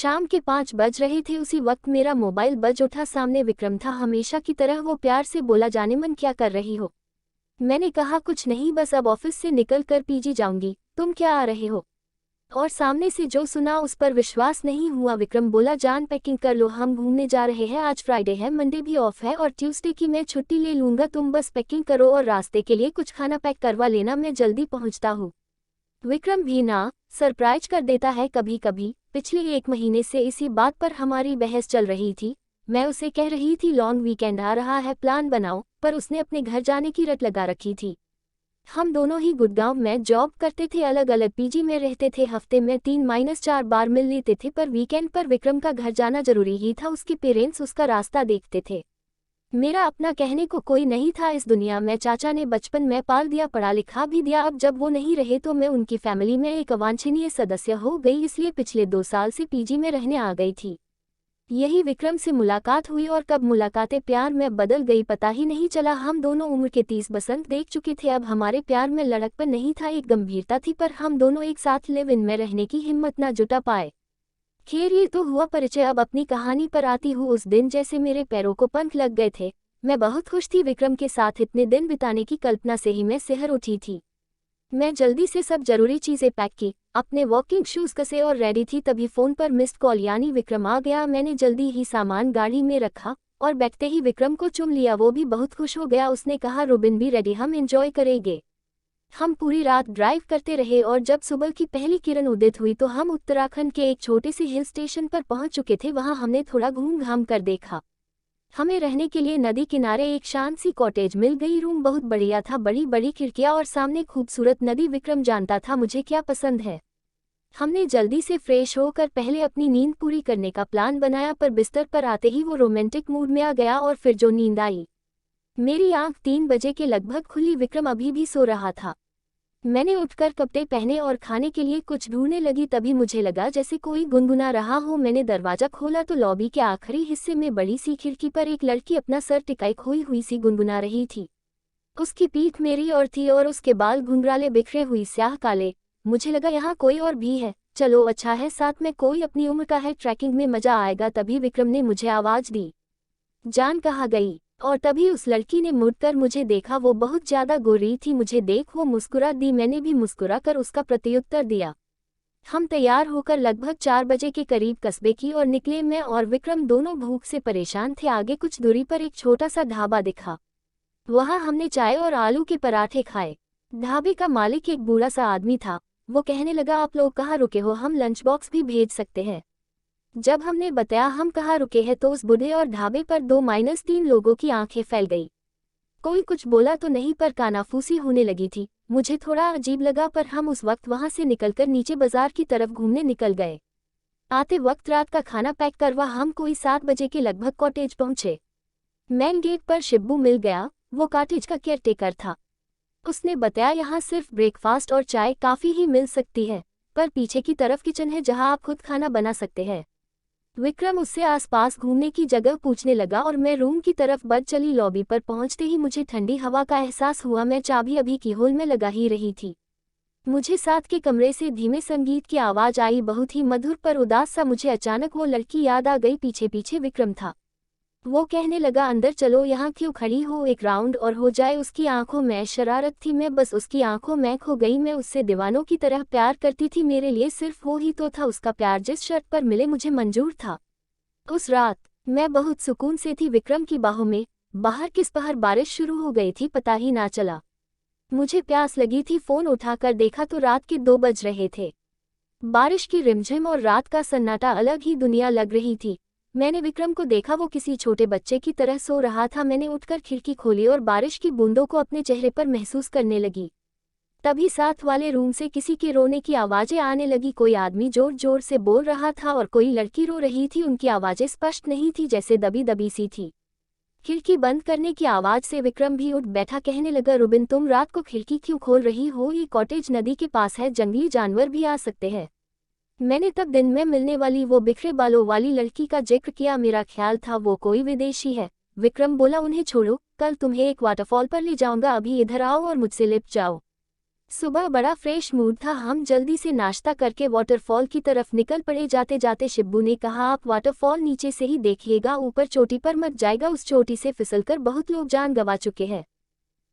शाम के 5 बज रहे थे। उसी वक्त मेरा मोबाइल बज उठा। सामने विक्रम था। हमेशा की तरह वो प्यार से बोला, जाने मन क्या कर रही हो। मैंने कहा कुछ नहीं, बस अब ऑफिस से निकल कर पीजी जाऊंगी। तुम क्या आ रहे हो? और सामने से जो सुना उस पर विश्वास नहीं हुआ। विक्रम बोला, जान पैकिंग कर लो, हम घूमने जा रहे हैं। आज फ्राइडे है, मंडे भी ऑफ है और ट्यूसडे की मैं छुट्टी ले लूंगा। तुम बस पैकिंग करो और रास्ते के लिए कुछ खाना पैक करवा लेना, मैं जल्दी पहुंचता हूँ। विक्रम भी ना सरप्राइज कर देता है कभी कभी। पिछले 1 महीने से इसी बात पर हमारी बहस चल रही थी। मैं उसे कह रही थी लॉन्ग वीकेंड आ रहा है, प्लान बनाओ, पर उसने अपने घर जाने की रट लगा रखी थी। हम दोनों ही गुड़गांव में जॉब करते थे, अलग अलग पीजी में रहते थे। हफ्ते में 3-4 बार मिल लेते थे, पर वीकेंड पर विक्रम का घर जाना जरूरी ही था। उसके पेरेंट्स उसका रास्ता देखते थे। मेरा अपना कहने को कोई नहीं था इस दुनिया में। चाचा ने बचपन में पाल दिया, पढ़ा लिखा भी दिया। अब जब वो नहीं रहे तो मैं उनकी फैमिली में एक अवांछनीय सदस्य हो गई, इसलिए पिछले 2 साल से पीजी में रहने आ गई थी। यही विक्रम से मुलाकात हुई और कब मुलाकातें प्यार में बदल गई पता ही नहीं चला। हम दोनों उम्र के 30 बसंत देख चुके थे। अब हमारे प्यार में लड़कपन नहीं था, एक गंभीरता थी, पर हम दोनों एक साथ लिव इन में रहने की हिम्मत न जुटा पाए। खैर, ये तो हुआ परिचय। अब अपनी कहानी पर आती हूँ। उस दिन जैसे मेरे पैरों को पंख लग गए थे। मैं बहुत खुश थी। विक्रम के साथ इतने दिन बिताने की कल्पना से ही मैं सिहर उठी थी। मैं जल्दी से सब जरूरी चीजें पैक की, अपने वॉकिंग शूज कसे और रेडी थी। तभी फोन पर मिस्ड कॉल यानी विक्रम आ गया। मैंने जल्दी ही सामान गाड़ी में रखा और बैठते ही विक्रम को चूम लिया। वो भी बहुत खुश हो गया। उसने कहा, रुबिन भी रेडी, हम एंजॉय करेंगे। हम पूरी रात ड्राइव करते रहे और जब सुबह की पहली किरण उदित हुई तो हम उत्तराखंड के एक छोटे से हिल स्टेशन पर पहुंच चुके थे। वहां हमने थोड़ा घूम घाम कर देखा। हमें रहने के लिए नदी किनारे एक शांत सी कॉटेज मिल गई। रूम बहुत बढ़िया था, बड़ी बड़ी खिड़कियां और सामने खूबसूरत नदी। विक्रम जानता था मुझे क्या पसंद है। हमने जल्दी से फ्रेश होकर पहले अपनी नींद पूरी करने का प्लान बनाया, पर बिस्तर पर आते ही वो रोमांटिक मूड में आ गया और फिर जो नींद आई। मेरी आंख 3 बजे के लगभग खुली। विक्रम अभी भी सो रहा था। मैंने उठकर कपड़े पहने और खाने के लिए कुछ ढूंढने लगी। तभी मुझे लगा जैसे कोई गुनगुना रहा हो। मैंने दरवाजा खोला तो लॉबी के आखिरी हिस्से में बड़ी सी खिड़की पर एक लड़की अपना सर टिकाई खोई हुई सी गुनगुना रही थी। उसकी पीठ मेरी ओर थी और उसके बाल घुंघराले बिखरे हुई स्याह काले। मुझे लगा यहाँ कोई और भी है। चलो अच्छा है, साथ में कोई अपनी उम्र का है, ट्रैकिंग में मजा आएगा। तभी विक्रम ने मुझे आवाज दी, जान कहाँ गई? और तभी उस लड़की ने मुड़कर मुझे देखा। वो बहुत ज्यादा गोरी थी। मुझे देख वो मुस्कुरा दी। मैंने भी मुस्कुरा कर उसका प्रत्युत्तर दिया। हम तैयार होकर लगभग 4 बजे के करीब कस्बे की ओर निकले। मैं और विक्रम दोनों भूख से परेशान थे। आगे कुछ दूरी पर एक छोटा सा ढाबा दिखा। वहां हमने चाय और आलू के पराठे खाए। ढाबे का मालिक एक बूढ़ा सा आदमी था। वो कहने लगा, आप लोग कहाँ रुके हो? हम लंच बॉक्स भी भेज सकते हैं। जब हमने बताया हम कहाँ रुके हैं तो उस बूढ़े और ढाबे पर 2-3 लोगों की आंखें फैल गई। कोई कुछ बोला तो नहीं, पर कानाफूसी होने लगी थी। मुझे थोड़ा अजीब लगा, पर हम उस वक्त वहां से निकलकर नीचे बाजार की तरफ घूमने निकल गए। आते वक्त रात का खाना पैक करवा हम कोई 7 बजे के लगभग कॉटेज पहुंचे। मेन गेट पर शिब्बू मिल गया। वो कॉटेज का केयरटेकर था। उसने बताया, यहाँ सिर्फ ब्रेकफास्ट और चाय काफ़ी ही मिल सकती है, पर पीछे की तरफ किचन है जहाँ आप खुद खाना बना सकते हैं। विक्रम उससे आसपास घूमने की जगह पूछने लगा और मैं रूम की तरफ बढ़ चली। लॉबी पर पहुंचते ही मुझे ठंडी हवा का एहसास हुआ। मैं चाबी अभी की होल में लगा ही रही थी। मुझे साथ के कमरे से धीमे संगीत की आवाज आई, बहुत ही मधुर पर उदास सा। मुझे अचानक वो लड़की याद आ गई। पीछे पीछे विक्रम था। वो कहने लगा, अंदर चलो, यहाँ क्यों खड़ी हो, एक राउंड और हो जाए। उसकी आंखों में शरारत थी। मैं बस उसकी आंखों में खो गई। मैं उससे दीवानों की तरह प्यार करती थी। मेरे लिए सिर्फ वो ही तो था उसका प्यार। जिस शर्त पर मिले मुझे मंजूर था। उस रात मैं बहुत सुकून से थी विक्रम की बाहों में। बाहर किस पहर बारिश शुरू हो गई थी पता ही ना चला। मुझे प्यास लगी थी। फोन उठाकर देखा तो रात के 2 बज रहे थे। बारिश की रिमझिम और रात का सन्नाटा अलग ही दुनिया लग रही थी। मैंने विक्रम को देखा, वो किसी छोटे बच्चे की तरह सो रहा था। मैंने उठकर खिड़की खोली और बारिश की बूंदों को अपने चेहरे पर महसूस करने लगी। तभी साथ वाले रूम से किसी के रोने की आवाजें आने लगी। कोई आदमी जोर जोर से बोल रहा था और कोई लड़की रो रही थी। उनकी आवाजें स्पष्ट नहीं थी, जैसे दबी दबी सी थी। खिड़की बंद करने की आवाज से विक्रम भी उठ बैठा। कहने लगा, रुबिन तुम रात को खिड़की क्यों खोल रही हो? ये कॉटेज नदी के पास है, जंगली जानवर भी आ सकते हैं। मैंने तब दिन में मिलने वाली वो बिखरे बालों वाली लड़की का जिक्र किया। मेरा ख्याल था वो कोई विदेशी है। विक्रम बोला, उन्हें छोड़ो, कल तुम्हें एक वाटरफॉल पर ले जाऊंगा, अभी इधर आओ और मुझसे लिप जाओ। सुबह बड़ा फ्रेश मूड था, हम जल्दी से नाश्ता करके वाटरफॉल की तरफ निकल पड़े। जाते जाते शिब्बू ने कहा, आप वाटरफॉल नीचे से ही देखिएगा, ऊपर चोटी पर मत जाएगा, उस चोटी से फिसलकर बहुत लोग जान गंवा चुके हैं।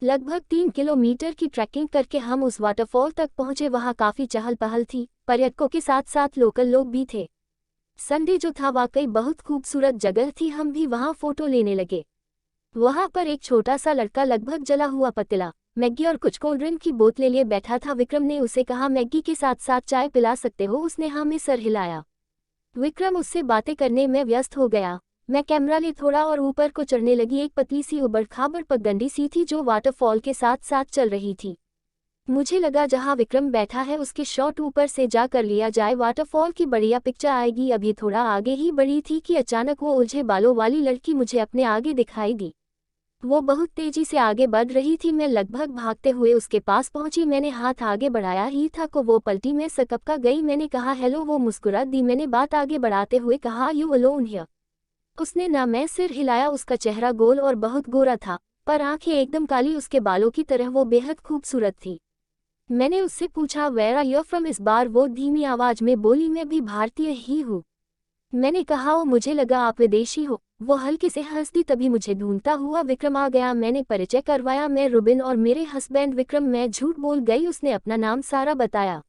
लगभग 3 किलोमीटर की ट्रैकिंग करके हम उस वाटरफॉल तक पहुंचे। वहां काफी चहल पहल थी, पर्यटकों के साथ साथ लोकल लोग भी थे। संडे जो था वाकई बहुत खूबसूरत जगह थी, हम भी वहां फोटो लेने लगे। वहां पर एक छोटा सा लड़का लगभग जला हुआ पतीला, मैगी और कुछ कोल्ड ड्रिंक की बोतलें लिए बैठा था। विक्रम ने उसे कहा, मैगी के साथ साथ चाय पिला सकते हो? उसने हाँ में सर हिलाया। विक्रम उससे बातें करने में व्यस्त हो गया। मैं कैमरा ले थोड़ा और ऊपर को चढ़ने लगी। एक पतली सी उबड़-खाबड़ पगडंडी सी थी जो वाटरफॉल के साथ साथ चल रही थी। मुझे लगा जहां विक्रम बैठा है उसके शॉट ऊपर से जा कर लिया जाए, वाटरफॉल की बढ़िया पिक्चर आएगी। अभी थोड़ा आगे ही बढ़ी थी कि अचानक वो उलझे बालों वाली लड़की मुझे अपने आगे दिखाई दी। वो बहुत तेजी से आगे बढ़ रही थी। मैं लगभग भागते हुए उसके पास पहुंची। मैंने हाथ आगे बढ़ाया ही था को वो पलटी। मैं सकपका गई। मैंने कहा, हेलो। वो मुस्कुरा दी। मैंने बात आगे बढ़ाते हुए कहा, यू अलोन हियर? उसने ना। मैं सिर हिलाया। उसका चेहरा गोल और बहुत गोरा था, पर आंखें एकदम काली, उसके बालों की तरह। वो बेहद खूबसूरत थी। मैंने उससे पूछा, वेयर आर यू फ्रॉम? इस बार वो धीमी आवाज में बोली, मैं भी भारतीय ही हूँ। मैंने कहा, ओ मुझे लगा आप विदेशी हो। वो हल्के से हंस दी। तभी मुझे ढूंढता हुआ विक्रम आ गया। मैंने परिचय करवाया, मैं रुबिन और मेरे हस्बैंड विक्रम। मैं झूठ बोल गई। उसने अपना नाम सारा बताया।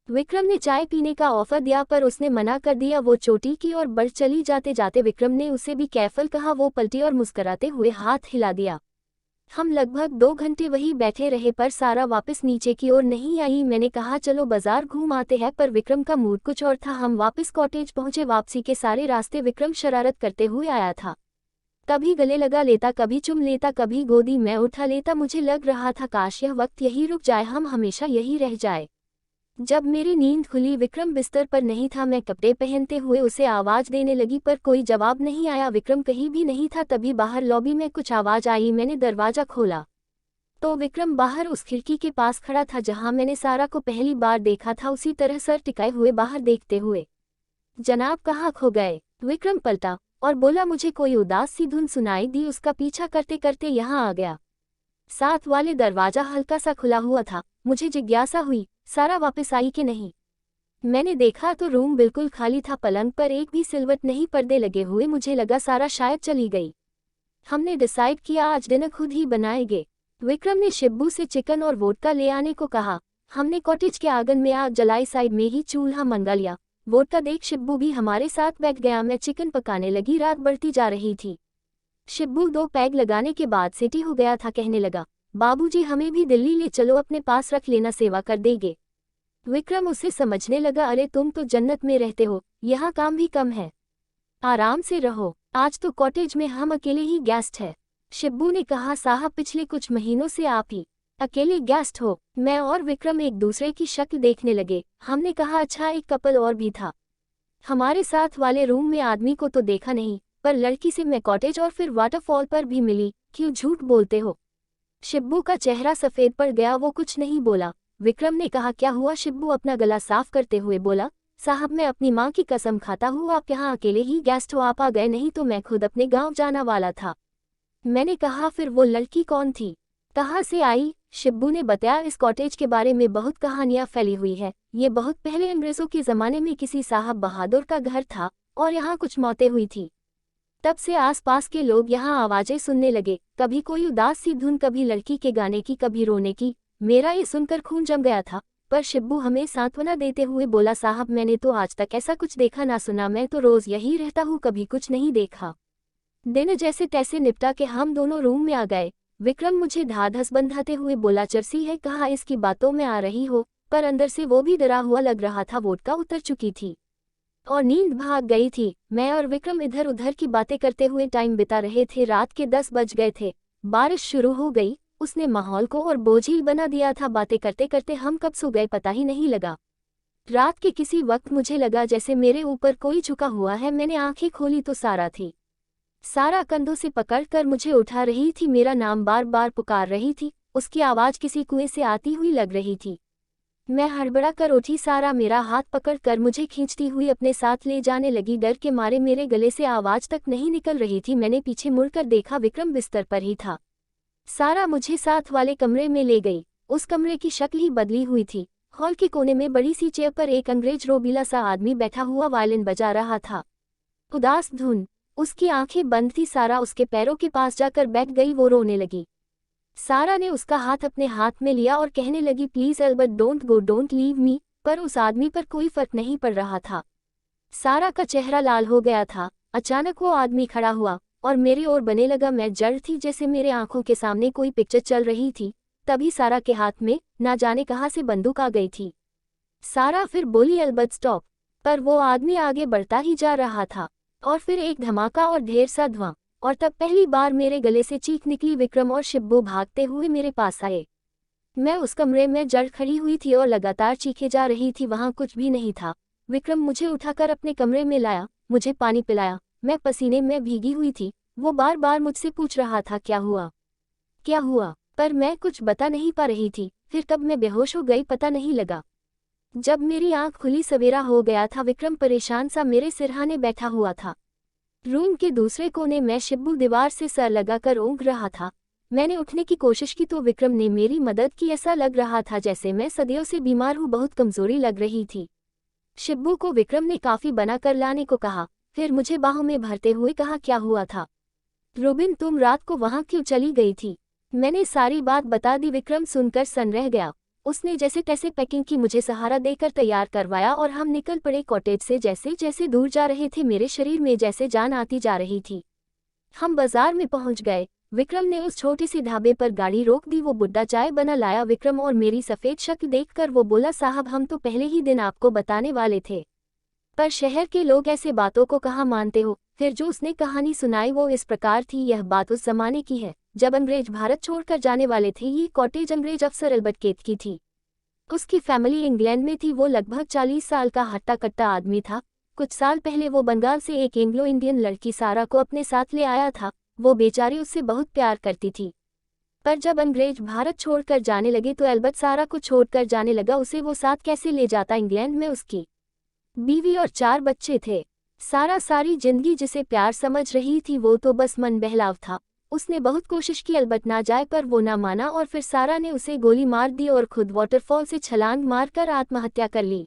विक्रम ने चाय पीने का ऑफर दिया पर उसने मना कर दिया। वो चोटी की ओर बढ़ चली। जाते जाते विक्रम ने उसे भी कैफल कहा। वो पलटी और मुस्कुराते हुए हाथ हिला दिया। हम लगभग 2 घंटे वहीं बैठे रहे पर सारा वापस नीचे की ओर नहीं आई। मैंने कहा, चलो बाजार घूम आते हैं, पर विक्रम का मूड कुछ और था। हम वापस कॉटेज पहुंचे। वापसी के सारे रास्ते विक्रम शरारत करते हुए आया था। कभी गले लगा लेता, कभी चुम लेता, कभी गोदी में उठा लेता। मुझे लग रहा था काश यह वक्त यही रुक जाए, हम हमेशा यही रह जाए। जब मेरी नींद खुली विक्रम बिस्तर पर नहीं था। मैं कपड़े पहनते हुए उसे आवाज देने लगी पर कोई जवाब नहीं आया। विक्रम कहीं भी नहीं था। तभी बाहर लॉबी में कुछ आवाज आई। मैंने दरवाजा खोला तो विक्रम बाहर उस खिड़की के पास खड़ा था जहां मैंने सारा को पहली बार देखा था, उसी तरह सर टिकाए हुए बाहर देखते हुए। जनाब कहाँ खो गए? विक्रम पलटा और बोला, मुझे कोई उदास सी धुन सुनाई दी। उसका पीछा करते करते यहाँ आ गया। साथ वाले दरवाजा हल्का सा खुला हुआ था। मुझे जिज्ञासा हुई, सारा वापस आई कि नहीं। मैंने देखा तो रूम बिल्कुल खाली था, पलंग पर एक भी सिलवट नहीं, पर्दे लगे हुए। मुझे लगा सारा शायद चली गई। हमने डिसाइड किया आज डिनर खुद ही बनाएंगे। विक्रम ने शिब्बू से चिकन और वोडका ले आने को कहा। हमने कॉटेज के आंगन में आग जलाई, साइड में ही चूल्हा मंगा लिया। वोडका देख शिब्बू भी हमारे साथ बैठ गया। मैं चिकन पकाने लगी। रात बढ़ती जा रही थी। शिब्बू 2 पैग लगाने के बाद सेटी हो गया था। कहने लगा, बाबूजी हमें भी दिल्ली ले चलो, अपने पास रख लेना, सेवा कर देंगे। विक्रम उसे समझने लगा, अरे तुम तो जन्नत में रहते हो, यहाँ काम भी कम है, आराम से रहो। आज तो कॉटेज में हम अकेले ही गेस्ट हैं। शिब्बू ने कहा, साहब पिछले कुछ महीनों से आप ही अकेले गेस्ट हो। मैं और विक्रम एक दूसरे की शक्ल देखने लगे। हमने कहा, अच्छा एक कपल और भी था हमारे साथ वाले रूम में। आदमी को तो देखा नहीं, पर लड़की से मैं कॉटेज और फिर वाटरफॉल पर भी मिली। क्यों झूठ बोलते हो? शिब्बू का चेहरा सफेद पड़ गया। वो कुछ नहीं बोला। विक्रम ने कहा, क्या हुआ? शिब्बू अपना गला साफ करते हुए बोला, साहब मैं अपनी माँ की कसम खाता हूँ आप यहाँ अकेले ही गेस्ट हो। आप आ गए, नहीं तो मैं खुद अपने गांव जाना वाला था। मैंने कहा, फिर वो लड़की कौन थी? कहाँ से आई? शिब्बू ने बताया, इस कॉटेज के बारे में बहुत कहानियां फैली हुई है। ये बहुत पहले अंग्रेजों के ज़माने में किसी साहब बहादुर का घर था और यहाँ कुछ मौतें हुई थी। तब से आसपास के लोग यहाँ आवाजें सुनने लगे, कभी कोई उदास सी धुन, कभी लड़की के गाने की, कभी रोने की। मेरा ये सुनकर खून जम गया था, पर शिब्बू हमें सांत्वना देते हुए बोला, साहब मैंने तो आज तक ऐसा कुछ देखा ना सुना, मैं तो रोज यही रहता हूँ, कभी कुछ नहीं देखा। दिन जैसे तैसे निपटा के हम दोनों रूम में आ गए। विक्रम मुझे ढाढ़स बंधाते हुए बोला, चरसी है, कहा इसकी बातों में आ रही हो? पर अंदर से वो भी डरा हुआ लग रहा था। वोडका उतर चुकी थी और नींद भाग गई थी। मैं और विक्रम इधर उधर की बातें करते हुए टाइम बिता रहे थे। रात के 10 बज गए थे। बारिश शुरू हो गई। उसने माहौल को और बोझिल बना दिया था। बातें करते करते हम कब सो गए पता ही नहीं लगा। रात के किसी वक्त मुझे लगा जैसे मेरे ऊपर कोई झुका हुआ है। मैंने आंखें खोली तो सारा थी। सारा कंधों से पकड़कर मुझे उठा रही थी, मेरा नाम बार बार पुकार रही थी। उसकी आवाज़ किसी कुएं से आती हुई लग रही थी। मैं हड़बड़ा कर उठी। सारा मेरा हाथ पकड़कर मुझे खींचती हुई अपने साथ ले जाने लगी। डर के मारे मेरे गले से आवाज़ तक नहीं निकल रही थी। मैंने पीछे मुड़कर देखा, विक्रम बिस्तर पर ही था। सारा मुझे साथ वाले कमरे में ले गई। उस कमरे की शक्ल ही बदली हुई थी। हॉल के कोने में बड़ी सी चेयर पर एक अंग्रेज रोबीला सा आदमी बैठा हुआ वायलिन बजा रहा था। उदास धुन, उसकी आंखें बंद थी। सारा उसके पैरों के पास जाकर बैठ गई। वो रोने लगी। सारा ने उसका हाथ अपने हाथ में लिया और कहने लगी, please Albert, don't go, don't leave me. पर उस आदमी पर कोई फर्क नहीं पड़ रहा था। सारा का चेहरा लाल हो गया था। अचानक वो आदमी खड़ा हुआ और मेरी ओर बने लगा। मैं जड़ थी, जैसे मेरे आंखों के सामने कोई पिक्चर चल रही थी। तभी सारा के हाथ में ना जाने कहां से बंदूक आ गई थी। सारा फिर बोली, एल्बर्ट स्टॉप। पर वो आदमी आगे बढ़ता ही जा रहा था और फिर एक धमाका और ढेर सा धुआं। और तब पहली बार मेरे गले से चीख निकली। विक्रम और शिब्बू भागते हुए मेरे पास आए। मैं उस कमरे में जड़ खड़ी हुई थी और लगातार चीखे जा रही थी। वहां कुछ भी नहीं था। विक्रम मुझे उठाकर अपने कमरे में लाया, मुझे पानी पिलाया। मैं पसीने में भीगी हुई थी। वो बार बार मुझसे पूछ रहा था, क्या हुआ, क्या हुआ, पर मैं कुछ बता नहीं पा रही थी। फिर कब मैं बेहोश हो गई पता नहीं लगा। जब मेरी आंख खुली सवेरा हो गया था। विक्रम परेशान सा मेरे सिरहाने बैठा हुआ था। रूम के दूसरे कोने में शिब्बू दीवार से सर लगाकर ऊँघ रहा था। मैंने उठने की कोशिश की तो विक्रम ने मेरी मदद की। ऐसा लग रहा था जैसे मैं सदियों से बीमार हूँ। बहुत कमजोरी लग रही थी। शिब्बू को विक्रम ने काफी बना कर लाने को कहा। फिर मुझे बाहों में भरते हुए कहा, क्या हुआ था रोबिन, तुम रात को वहां क्यों चली गई थी? मैंने सारी बात बता दी। विक्रम सुनकर सन रह गया। उसने जैसे तैसे पैकिंग की, मुझे सहारा देकर तैयार करवाया और हम निकल पड़े कॉटेज से। जैसे जैसे दूर जा रहे थे मेरे शरीर में जैसे जान आती जा रही थी। हम बाजार में पहुंच गए। विक्रम ने उस छोटी सी ढाबे पर गाड़ी रोक दी। वो बुड्ढा चाय बना लाया। विक्रम और मेरी सफ़ेद शक्ल देखकर वो बोला, साहब हम तो पहले ही दिन आपको बताने वाले थे, पर शहर के लोग ऐसे बातों को कहाँ मानते हो। फिर जो उसने कहानी सुनाई वो इस प्रकार थी। यह बात उस जमाने की है जब अंग्रेज भारत छोड़कर जाने वाले थे। ये कॉटेज अंग्रेज अफसर एल्बर्ट केत की थी। उसकी फैमिली इंग्लैंड में थी। वो लगभग 40 साल का हट्टा कट्टा आदमी था। कुछ साल पहले वो बंगाल से एक एंग्लो इंडियन लड़की सारा को अपने साथ ले आया था। वो बेचारी उससे बहुत प्यार करती थी। पर जब अंग्रेज भारत छोड़कर जाने लगे तो एल्बर्ट सारा को छोड़कर जाने लगा। उसे वो साथ कैसे ले जाता? इंग्लैंड में उसकी बीवी और 4 बच्चे थे। सारा सारी जिंदगी जिसे प्यार समझ रही थी वो तो बस मन बहलाव था। उसने बहुत कोशिश की एल्बर्ट ना जाए, पर वो ना माना और फिर सारा ने उसे गोली मार दी और खुद वाटरफॉल से छलांग मारकर आत्महत्या कर ली।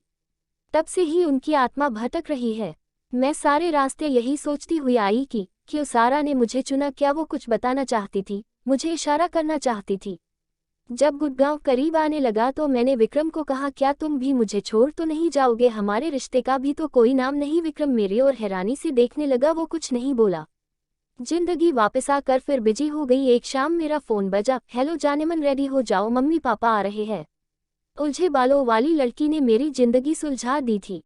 तब से ही उनकी आत्मा भटक रही है। मैं सारे रास्ते यही सोचती हुई आई कि क्यों सारा ने मुझे चुना। क्या वो कुछ बताना चाहती थी, मुझे इशारा करना चाहती थी? जब गुड़गांव करीब आने लगा तो मैंने विक्रम को कहा, क्या तुम भी मुझे छोड़ तो नहीं जाओगे? हमारे रिश्ते का भी तो कोई नाम नहीं। विक्रम मेरी ओर हैरानी से देखने लगा। वो कुछ नहीं बोला। जिंदगी वापस आकर फिर बिजी हो गई। एक शाम मेरा फोन बजा। हेलो जानेमन, रेडी हो जाओ, मम्मी पापा आ रहे हैं। उलझे बालों वाली लड़की ने मेरी जिंदगी सुलझा दी थी।